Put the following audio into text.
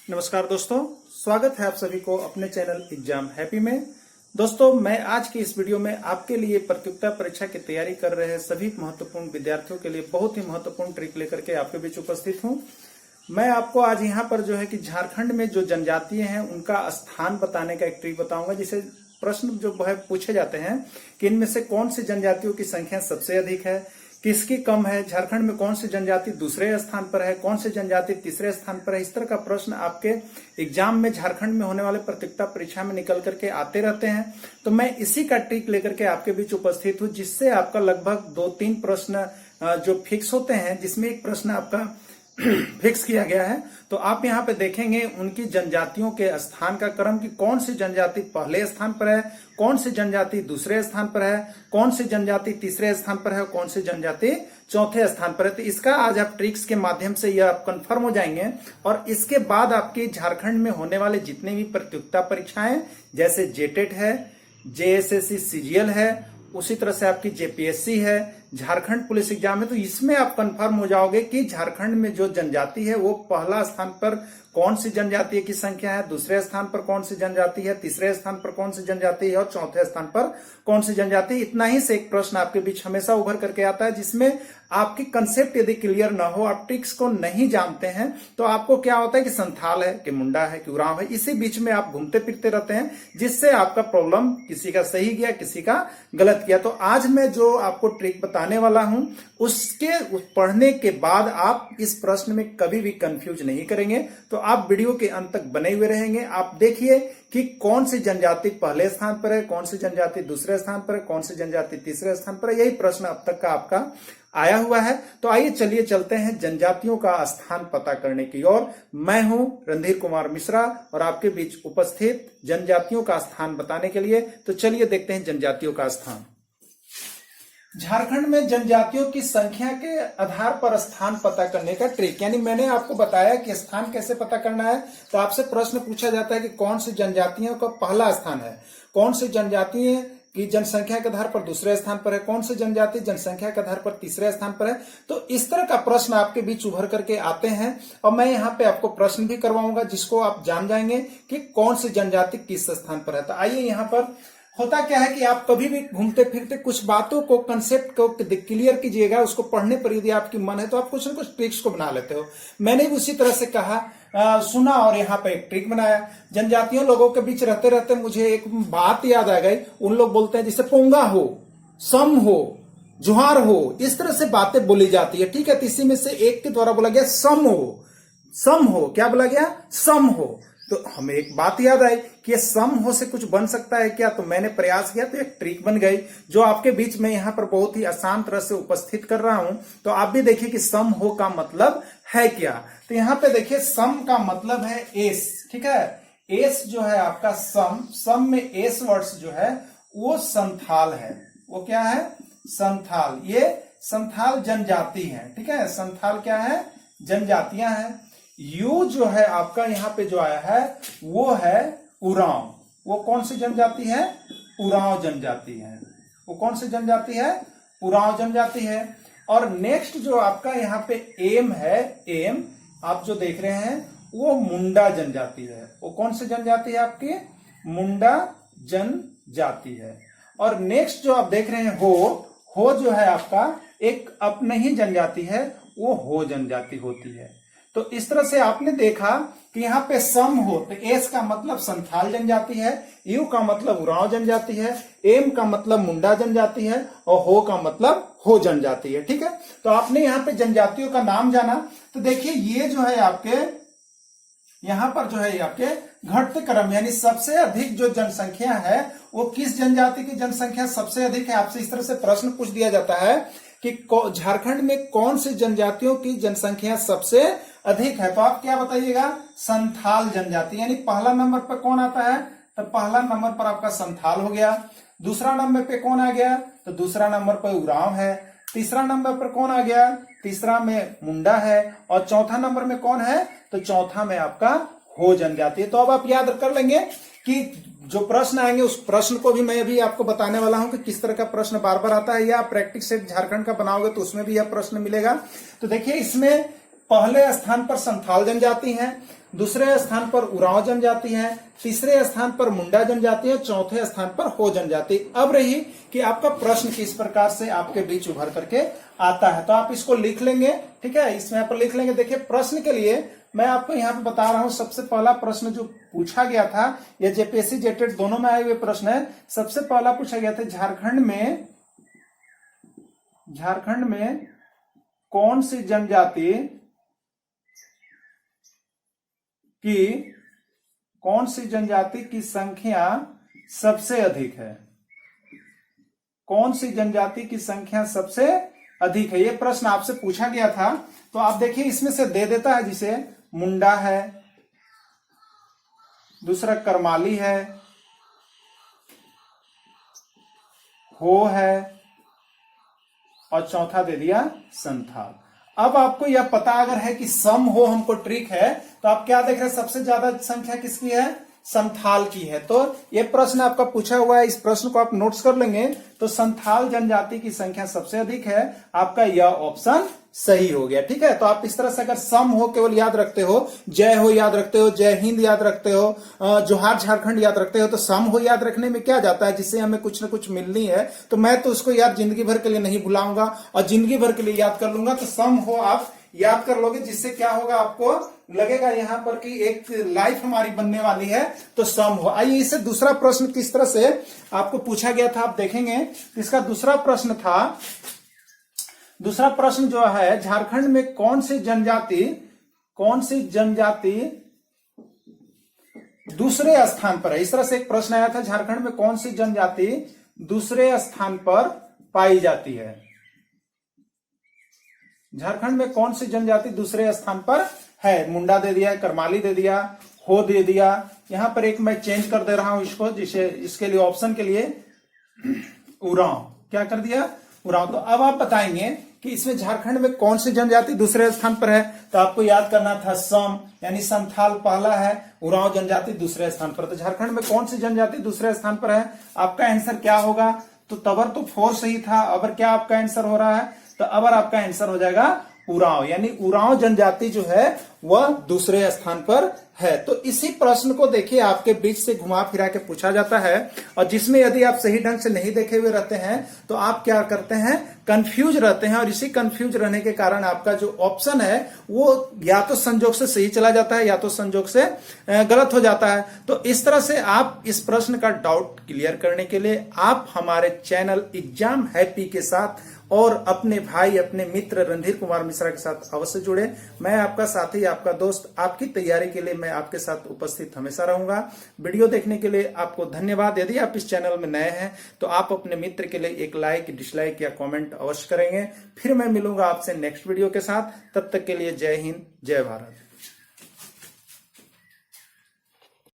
नमस्कार दोस्तों, स्वागत है आप सभी को अपने चैनल एग्जाम हैप्पी में। दोस्तों, मैं आज की इस वीडियो में आपके लिए प्रतियोगिता परीक्षा की तैयारी कर रहे सभी महत्वपूर्ण विद्यार्थियों के लिए बहुत ही महत्वपूर्ण ट्रिक लेकर के आपके बीच उपस्थित हूं। मैं आपको आज यहाँ पर जो है कि झारखंड में जो जनजातीय हैं उनका स्थान बताने का एक ट्रिक बताऊंगा, जिसे प्रश्न जो है पूछे जाते हैं कि इनमें से कौन सी जनजातियों की संख्या सबसे अधिक है, किसकी कम है, झारखंड में कौन सी जनजाति दूसरे स्थान पर है, कौन सी जनजाति तीसरे स्थान पर है। इस तरह का प्रश्न आपके एग्जाम में झारखंड में होने वाले प्रतियोगिता परीक्षा में निकल करके आते रहते हैं। तो मैं इसी का ट्रिक लेकर के आपके बीच उपस्थित हूं, जिससे आपका लगभग 2-3 प्रश्न जो फिक्स होते हैं, जिसमें एक प्रश्न आपका फिक्स किया गया है। तो आप यहाँ पे देखेंगे उनकी जनजातियों के स्थान का क्रम कि कौन सी जनजाति पहले स्थान पर है, कौन सी जनजाति दूसरे स्थान पर है, कौन सी जनजाति तीसरे स्थान पर है, कौन सी जनजाति चौथे स्थान पर है। तो इसका आज आप ट्रिक्स के माध्यम से यह आप कंफर्म हो जाएंगे। और इसके बाद आपके झारखंड में होने वाले जितने भी प्रतियोगिता परीक्षाएं, जैसे जेटेट है, जेएसएससी सीजीएल है, उसी तरह से आपकी जेपीएससी है, झारखंड पुलिस एग्जाम है, तो इसमें आप कंफर्म हो जाओगे कि झारखंड में जो जनजाति है वो पहला स्थान पर कौन सी जनजाति की संख्या है, दूसरे स्थान पर कौन सी जनजाति है, तीसरे स्थान पर कौन सी जनजाति है और चौथे स्थान पर कौन सी जनजाति। इतना ही से एक प्रश्न आपके बीच हमेशा उभर करके आता है, जिसमें आपकी कंसेप्ट यदि क्लियर ना हो, आप ट्रिक्स को नहीं जानते हैं, तो आपको क्या होता है कि संथाल है कि मुंडा है कि उरांव है, इसी बीच में आप घूमते फिरते रहते हैं, जिससे आपका प्रॉब्लम किसी का सही गया किसी का गलत किया। तो आज मैं जो आपको ट्रिक बताने वाला हूं, उसके पढ़ने के बाद आप इस प्रश्न में कभी भी कंफ्यूज नहीं करेंगे। तो आप वीडियो के अंत तक बने हुए रहेंगे। आप देखिए कि कौन सी जनजाति पहले स्थान पर है, कौन सी जनजाति दूसरे स्थान पर है, कौन सी जनजाति तीसरे स्थान पर है। यही प्रश्न अब तक का आपका आया हुआ है। तो आइए चलिए चलते हैं जनजातियों का स्थान पता करने की ओर। मैं हूं रणधीर कुमार मिश्रा और आपके बीच उपस्थित जनजातियों का स्थान बताने के लिए। तो चलिए देखते हैं जनजातियों का स्थान। झारखंड में जनजातियों की संख्या के आधार पर स्थान पता करने का ट्रिक, यानी मैंने आपको बताया कि स्थान कैसे पता करना है। तो आपसे प्रश्न पूछा जाता है कि कौन सी जनजातियों का पहला स्थान है, कौन सी जनजाति की जनसंख्या के आधार पर दूसरे स्थान पर है, कौन सी जनजाति जनसंख्या के आधार पर तीसरे स्थान पर है। तो इस तरह का प्रश्न आपके बीच उभर करके आते हैं और मैं यहाँ पे आपको प्रश्न भी करवाऊंगा, जिसको आप जान जाएंगे कि कौन सी जनजाति किस स्थान पर है। तो आइए यहाँ पर होता क्या है कि आप कभी भी घूमते फिरते कुछ बातों को, कंसेप्ट को क्लियर कीजिएगा। उसको पढ़ने पर यदि आपकी मन है तो आप कुछ न कुछ ट्रिक्स को बना लेते हो। मैंने भी उसी तरह से कहा, सुना और यहाँ पे एक ट्रिक बनाया। जनजातियों लोगों के बीच रहते रहते मुझे एक बात याद आ गई। उन लोग बोलते हैं जैसे पोंगा हो, सम हो, जुहार हो, इस तरह से बातें बोली जाती है। ठीक है, तो इसी में से एक के द्वारा बोला गया सम हो। सम हो, क्या बोला गया? सम हो। तो हमें एक बात याद आई कि ये सम हो से कुछ बन सकता है क्या। तो मैंने प्रयास किया, तो एक ट्रिक बन गई जो आपके बीच में यहाँ पर बहुत ही आसान तरह से उपस्थित कर रहा हूं। तो आप भी देखिए कि सम हो का मतलब है क्या। तो यहाँ पे देखिए सम का मतलब है एस। ठीक है, एस जो है आपका सम में एस वर्ड्स जो है वो संथाल है। वो क्या है? संथाल। ये संथाल जनजाति है। ठीक है, संथाल क्या है? जनजातियां हैं। यू जो है आपका यहाँ पे जो आया है वो है उरांव। वो कौन सी जनजाति है? उरांव जनजाति है। वो कौन सी जनजाति है? उरांव जनजाति है। और नेक्स्ट जो आपका यहाँ पे एम है, एम आप जो देख रहे हैं वो मुंडा जनजाति है। वो कौन सी जनजाति है आपकी? मुंडा जनजाति है। और नेक्स्ट जो आप देख रहे हैं हो जो है आपका एक अपने ही जनजाति है, वो हो जनजाति होती है। तो इस तरह से आपने देखा कि यहाँ पे सम हो तो एस का मतलब संथाल जनजाति है, यू का मतलब उरांव जनजाति है, एम का मतलब मुंडा जनजाति है और हो का मतलब हो जनजाति है। ठीक है, तो आपने यहाँ पे जनजातियों का नाम जाना। तो देखिए ये जो है आपके यहाँ पर जो है ये आपके घटते क्रम, यानी सबसे अधिक जो जनसंख्या है वो किस जनजाति की जनसंख्या सबसे अधिक है। आपसे इस तरह से प्रश्न पूछ दिया जाता है कि झारखंड में कौन सी जनजातियों की जनसंख्या सबसे अधिक है। तो आप क्या बताइएगा? संथाल जनजाति। यानी पहला नंबर पर कौन आता है? तो पहला नंबर पर आपका संथाल हो गया। दूसरा नंबर पे कौन आ गया? तो दूसरा नंबर पर उरांव है। तीसरा नंबर पर कौन आ गया? तीसरा में मुंडा है। और चौथा नंबर में कौन है? तो चौथा में आपका हो जनजाति है। तो अब आप याद कर लेंगे कि जो प्रश्न आएंगे उस प्रश्न को भी मैं अभी आपको बताने वाला हूं कि किस तरह का प्रश्न बार बार आता है, या प्रैक्टिस सेट झारखंड का बनाओगे तो उसमें भी यह प्रश्न मिलेगा। तो देखिए इसमें पहले स्थान पर संथाल जनजाति है, दूसरे स्थान पर उरांव जनजाति है, तीसरे स्थान पर मुंडा जनजाति है, चौथे स्थान पर हो जनजाति। अब रही कि आपका प्रश्न किस प्रकार से आपके बीच उभर करके आता है, तो आप इसको लिख लेंगे। ठीक है, इसमें आप लिख लेंगे। देखिए प्रश्न के लिए मैं आपको यहाँ पे बता रहा हूं, सबसे पहला प्रश्न जो पूछा गया था, ये जेपीएससी जेटेट दोनों में आए हुए प्रश्न है। सबसे पहला पूछा गया था झारखंड में कौन सी जनजाति की संख्या सबसे अधिक है, कौन सी जनजाति की संख्या सबसे अधिक है, ये प्रश्न आपसे पूछा गया था। तो आप देखिए इसमें से दे देता है, जिसे मुंडा है, दूसरा करमाली है, हो है, और चौथा दे दिया संथाल। अब आपको यह पता अगर है कि सम हो हमको ट्रिक है, तो आप क्या देख रहे हैं, सबसे ज्यादा संख्या किसकी है, संथाल की है। तो ये प्रश्न आपका पूछा हुआ है, इस प्रश्न को आप नोट्स कर लेंगे। तो संथाल जनजाति की संख्या सबसे अधिक है, आपका यह ऑप्शन सही हो गया। ठीक है, तो आप इस तरह से अगर सम हो केवल याद रखते हो, जय हो याद रखते हो, जय हिंद याद रखते हो, जोहार झारखंड याद रखते हो, तो सम हो याद रखने में क्या जाता है, जिससे हमें कुछ ना कुछ मिलनी है, तो मैं तो उसको यार जिंदगी भर के लिए नहीं भुलाऊंगा और जिंदगी भर के लिए याद कर लूंगा। तो सम हो आप याद कर लोगे, जिससे क्या होगा, आपको लगेगा यहां पर कि एक लाइफ हमारी बनने वाली है, तो सम हो। आइए इससे दूसरा प्रश्न किस तरह से आपको पूछा गया था, आप देखेंगे। इसका दूसरा प्रश्न जो है, झारखंड में कौन सी जनजाति दूसरे स्थान पर है। इस तरह से एक प्रश्न आया था, झारखंड में कौन सी जनजाति दूसरे स्थान पर पाई जाती है, झारखंड में कौन सी जनजाति दूसरे स्थान पर है। मुंडा दे दिया, करमाली दे दिया, हो दे दिया। यहां पर एक मैं चेंज कर दे रहा हूं इसको, जिसे इसके लिए ऑप्शन के लिए उरांव, क्या कर दिया, उरांव। तो अब आप बताएंगे कि इसमें झारखंड में कौन सी जनजाति दूसरे स्थान पर है। तो आपको याद करना था सम, यानी संथाल पहला है, उरांव जनजाति दूसरे स्थान पर। तो झारखंड में कौन सी जनजाति दूसरे स्थान पर है, आपका आंसर क्या होगा। तो तबर तो 4 सही था, अबर क्या आपका आंसर हो रहा है, तो अबर आपका आंसर हो जाएगा उरांव, यानी उरांव जनजाति जो है वह दूसरे स्थान पर है। तो इसी प्रश्न को देखिए आपके बीच से घुमा फिरा के पूछा जाता है, और जिसमें यदि आप सही ढंग से नहीं देखे हुए रहते हैं तो आप क्या करते हैं, कंफ्यूज रहते हैं, और इसी कंफ्यूज रहने के कारण आपका जो ऑप्शन है वो या तो संजोग से सही चला जाता है या तो संजोग से गलत हो जाता है। तो इस तरह से आप इस प्रश्न का डाउट क्लियर करने के लिए आप हमारे चैनल एग्जाम हैप्पी के साथ और अपने भाई, अपने मित्र रणधीर कुमार मिश्रा के साथ अवश्य जुड़े। मैं आपका साथी, आपका दोस्त, आपकी तैयारी के लिए मैं आपके साथ उपस्थित हमेशा रहूंगा। वीडियो देखने के लिए आपको धन्यवाद। यदि आप इस चैनल में नए हैं तो आप अपने मित्र के लिए एक लाइक, डिसलाइक या कमेंट अवश्य करेंगे। फिर मैं मिलूंगा आपसे नेक्स्ट वीडियो के साथ। तब तक के लिए जय हिंद, जय भारत।